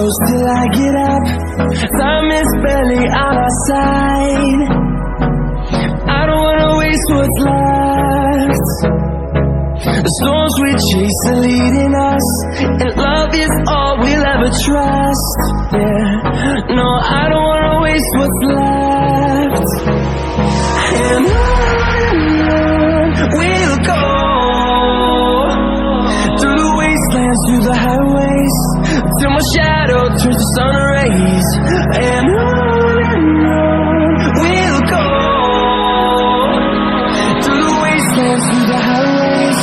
close till I get up. Time is barely on our side. I don't wanna waste what's left. The storms we chase are leading us, and love is all we'll ever trust. Yeah, no, I don't wanna waste what's left. And on we'll go, through the wastelands, through the highways, till my shadow turns to sun rays. And on we'll go, through the wastelands, through the highways,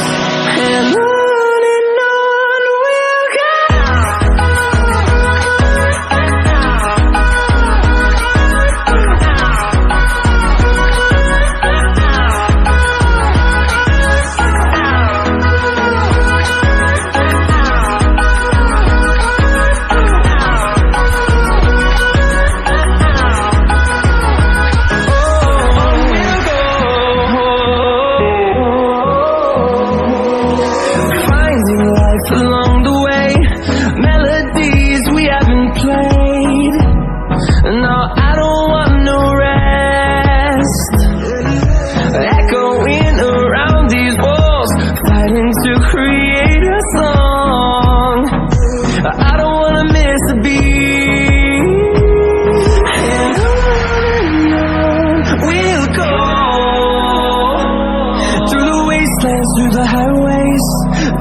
and on we'll go. Along the way, melodies we haven't played. No, I don't want no rest. Echoing around these walls, fighting to create a song. I don't wanna miss a beat. And on we'll go, through the wastelands, through the highways,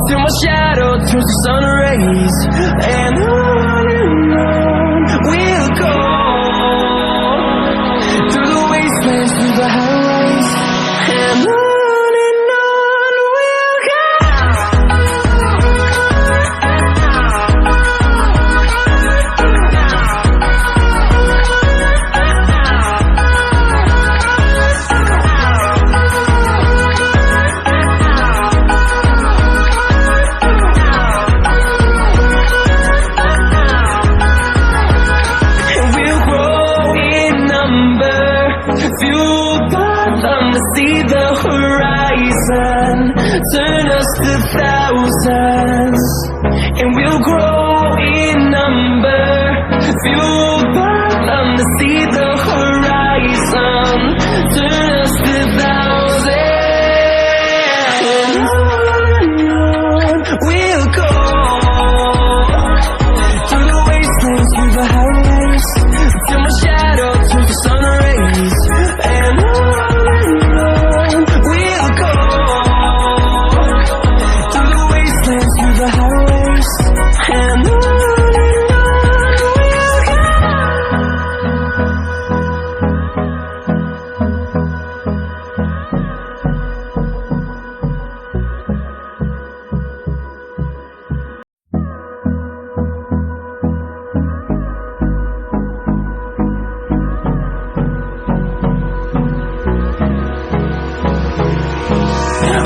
till my shadow turns to sun rays. And on we'll go, through the wastelands, through the highways, and on we'll go. Fueled by them to see the horizon, turn us to thousands, and we'll grow in number. Fueled by them to see the horizon, turn us to thousands, and on we'll go, through the wastelands, through the highways, till my shadow turns to sun rays. And on we'll go, through the wastelands, through the highways, and on we'll go.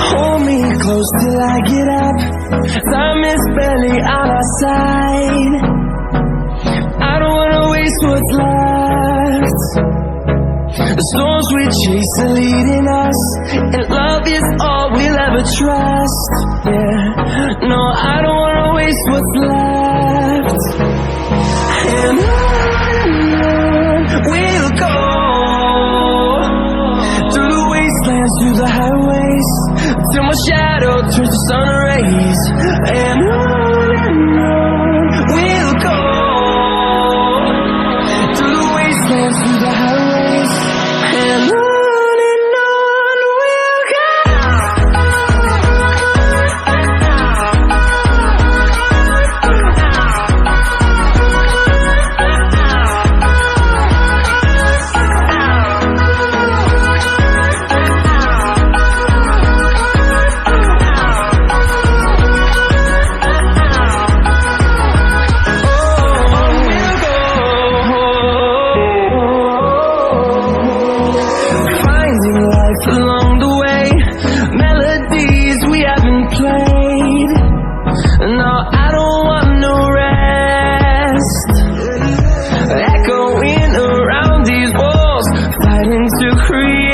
Hold me close till I get up. Time is barely on our side. I don't wanna waste what's left. The storms we chase are leading us, and love is all we'll ever trust. Yeah, no, I don't wanna waste what's left. And on we'll go, through the wastelands, through the highways, till my shadow turns to sun rays. And on we'll go, through the wastelands, through the highways, and on we'll go. Along the way, melodies we haven't played. No, I don't want no rest. Echoing around these walls, fighting to create